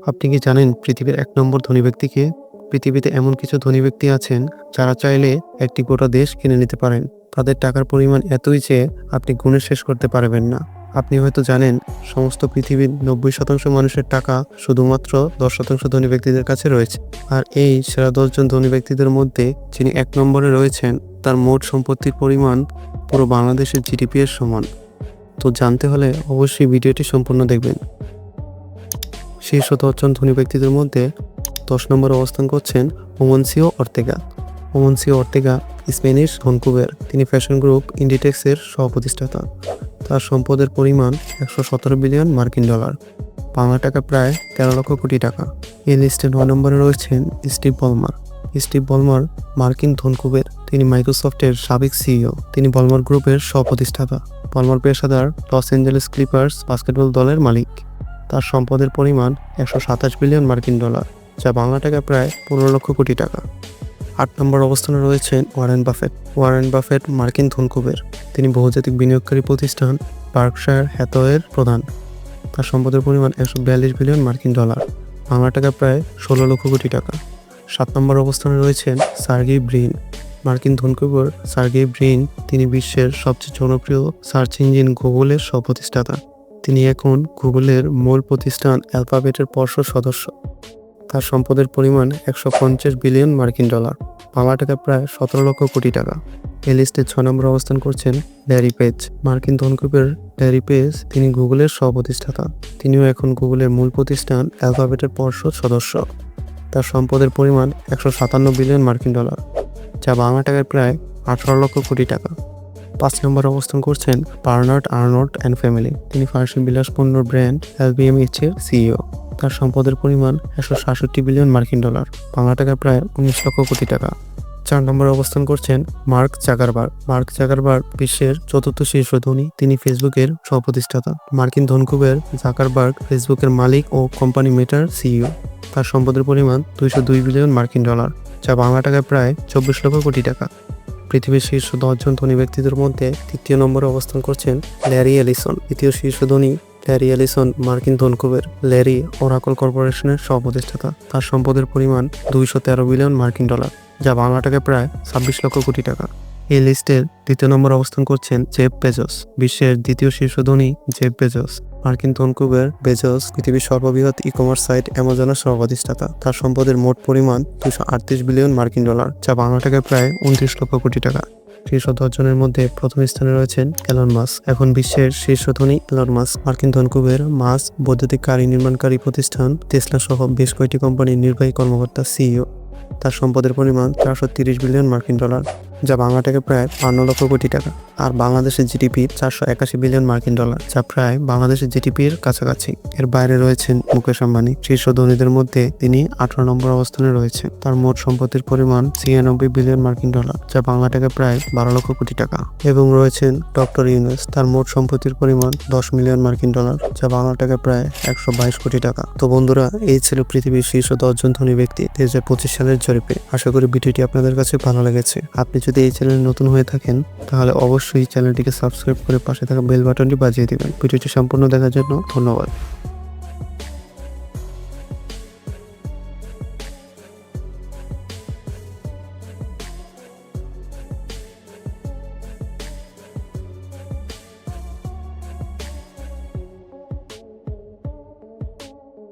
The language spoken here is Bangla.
আপনি কি জানেন পৃথিবীর ১ নম্বর ধনী ব্যক্তি কে? পৃথিবীতে এমন কিছু ধনী ব্যক্তি আছেন যারা চাইলে একটি গোটা দেশ কিনে নিতে পারেন। তাদের টাকার পরিমাণ এতই যে আপনি গুণে শেষ করতে পারবেন না। আপনি হয়তো জানেন সমস্ত পৃথিবীর ৯০% মানুষের টাকা শুধুমাত্র ১০% ধনী ব্যক্তিদের কাছে রয়েছে। আর এই সেরা ১০ জন ধনী ব্যক্তিদের মধ্যে যিনি ১ নম্বরে রয়েছেন তার মোট সম্পত্তির পরিমাণ পুরো বাংলাদেশের জিডিপি এর সমান। তো জানতে হলে অবশ্যই ভিডিওটি সম্পূর্ণ দেখবেন। শীর্ষ ১০ জন ধনী ব্যক্তিদের মধ্যে ১০ নম্বরে অবস্থান করছেন অমনসিও অর্তেগা। অমনসিও অর্তেগা স্পেনিশ ধনকুবের। তিনি ফ্যাশন গ্রুপ ইন্ডিটেক্সের সহ-প্রতিষ্ঠাতা। তার সম্পদের পরিমাণ ১১৭ বিলিয়ন মার্কিন ডলার, বাংলা টাকা প্রায় ১৩ লক্ষ কোটি টাকা। এই লিস্টে ৯ নম্বরে রয়েছেন স্টিভ বলমার। স্টিভ বলমার মার্কিন ধনকুবের। তিনি মাইক্রোসফটের সাবেক সিইও। তিনি বলমার গ্রুপের সহ-প্রতিষ্ঠাতা। বলমার পেশাদার লস অ্যাঞ্জেলেস ক্লিপার্স বাস্কেটবল দলের মালিক। তার সম্পদের পরিমাণ ১২৭ বিলিয়ন মার্কিন ডলার, যা বাংলা টাকা প্রায় ১৫ লক্ষ কোটি টাকা। ৮ নম্বর অবস্থানে রয়েছেন ওয়ারেন বাফেট। ওয়ারেন বাফেট মার্কিন ধনকুবের। তিনি বহুজাতিক বিনিয়োগকারী প্রতিষ্ঠান বার্কশায়ার হ্যাথওয়ের প্রধান। তার সম্পদের পরিমাণ ১৪২ বিলিয়ন মার্কিন ডলার, বাংলা টাকা প্রায় ১৬ লক্ষ কোটি টাকা। ৭ নম্বর অবস্থানে রয়েছেন সার্গেই ব্রিন। মার্কিন ধনকুবের সার্গেই ব্রিন তিনি বিশ্বের সবচেয়ে জনপ্রিয় সার্চ ইঞ্জিন গুগলের সহ-প্রতিষ্ঠাতা। তিনি এখন গুগলের মূল প্রতিষ্ঠান অ্যালফাবেটের পর্ষদ সদস্য। তার সম্পদের পরিমাণ ১৫০ বিলিয়ন মার্কিন ডলার, বাংলা টাকা প্রায় ১৭ লক্ষ কোটি টাকা। এই লিস্টে ৬ নম্বর অবস্থান করছেন ল্যারি পেজ। মার্কিন ধনকুবের ল্যারি পেজ তিনি গুগলের সহ-প্রতিষ্ঠাতা। তিনিও এখন গুগলের মূল প্রতিষ্ঠান অ্যালফাবেটের পর্ষদ সদস্য। তার সম্পদের পরিমাণ ১৫৭ বিলিয়ন মার্কিন ডলার, যা বাংলা টাকায় প্রায় ১৮ লক্ষ কোটি টাকা। ৫ নম্বর অবস্থান করছেন বার্নার্ড আর্নল্ড অ্যান্ড ফ্যামিলি। তিনি ফার্সি বিলাসপণ্য ব্র্যান্ড LVMH এর সিইও। তার সম্পদের পরিমাণ ১৬৭ বিলিয়ন মার্কিন ডলার, বাংলা টাকায় প্রায় ১৯ লক্ষ কোটি টাকা। ৪ নম্বরে অবস্থান করছেন মার্ক জাকারবার্গ। মার্ক জাকারবার্গ বিশ্বের ৪র্থ শীর্ষ ধনী। তিনি ফেসবুকের সহ-প্রতিষ্ঠাতা। মার্কিন ধনকুবের জাকারবার্গ ফেসবুকের মালিক ও কোম্পানি মেটার সিইও। তার সম্পদের পরিমাণ ২০২ বিলিয়ন মার্কিন ডলার, যা বাংলা টাকায় প্রায় ২৪ লক্ষ কোটি টাকা। পৃথিবীর শীর্ষ ১০ জন ধনী ব্যক্তিদের মধ্যে ৩য় নম্বরে অবস্থান করছেন ল্যারি এলিসন। দ্বিতীয় শীর্ষ ধনী ল্যারি এলিসন মার্কিন ধনকুবের। ল্যারি ওরাকল কর্পোরেশনের সহ-প্রতিষ্ঠাতা। তার সম্পদের পরিমাণ ২১৩ বিলিয়ন মার্কিন ডলার, যা বাংলা টাকায় প্রায় ২৬ লক্ষ কোটি টাকা। এই লিস্টের ২য় নম্বর অবস্থান করছেন জেফ বেজোস। বিশ্বের ২য় শীর্ষ ধনী জেফ বেজোস। মার্কিন ধনকুবের বেজোস পৃথিবীর সর্ববৃহৎ ই-কমার্স সাইট অ্যামাজনের সহ-প্রতিষ্ঠাতা। তার সম্পদের মোট পরিমাণ ২৩৮ বিলিয়ন মার্কিন ডলার, যা বাংলা টাকায় প্রায় ২৯ লক্ষ কোটি টাকা। শীর্ষ ১০ জনের মধ্যে প্রথম স্থানে রয়েছেন এলন মাস্ক। এখন বিশ্বের শীর্ষ ধনী এলন মাস্ক। মার্কিন ধনকুবের মাস্ক বৈদ্যুতিক গাড়ি নির্মাণকারী প্রতিষ্ঠান টেসলা সহ বেশ কয়েকটি কোম্পানির নির্বাহী কর্মকর্তা সিইও। তার সম্পদের পরিমাণ ৪৩০ বিলিয়ন মার্কিন ডলার, যা বাংলা টাকায় প্রায় ৫২ লক্ষ কোটি টাকা। আর বাংলাদেশের জিডিপি ৪৮১ বিলিয়ন মার্কিন ডলার, যা প্রায় বাংলাদেশের জিডিপির কাছাকাছি। এর বাইরে রয়েছেন মুকেশ আম্বানি। শীর্ষ ধনীদের মধ্যে তিনি ১৮ নম্বর অবস্থানে রয়েছেন। তার মোট সম্পত্তির পরিমাণ ৯৬ বিলিয়ন মার্কিন ডলার, যা বাংলা টাকায় প্রায় ১২ লক্ষ কোটি টাকা। এবং রয়েছেন ডক্টর ইউনূস। তার মোট সম্পত্তির পরিমাণ ১০ মিলিয়ন মার্কিন ডলার, যা বাংলা টাকায় প্রায় ১২২ কোটি টাকা। তো বন্ধুরা, এই ছিল পৃথিবীর শীর্ষ ১০ জন ধনী ব্যক্তি ২০২৫ সালের জরিপে। আশা করি ভিডিওটি আপনাদের কাছে ভালো লেগেছে। আপনি যদি এই চ্যানেলে নতুন হয়ে থাকেন তাহলে অবশ্যই চ্যানেলটিকে সাবস্ক্রাইব করে পাশে থাকা বেল বাটনটি বাজিয়ে দিবেন। ভিডিওটি সম্পূর্ণ দেখার জন্য ধন্যবাদ।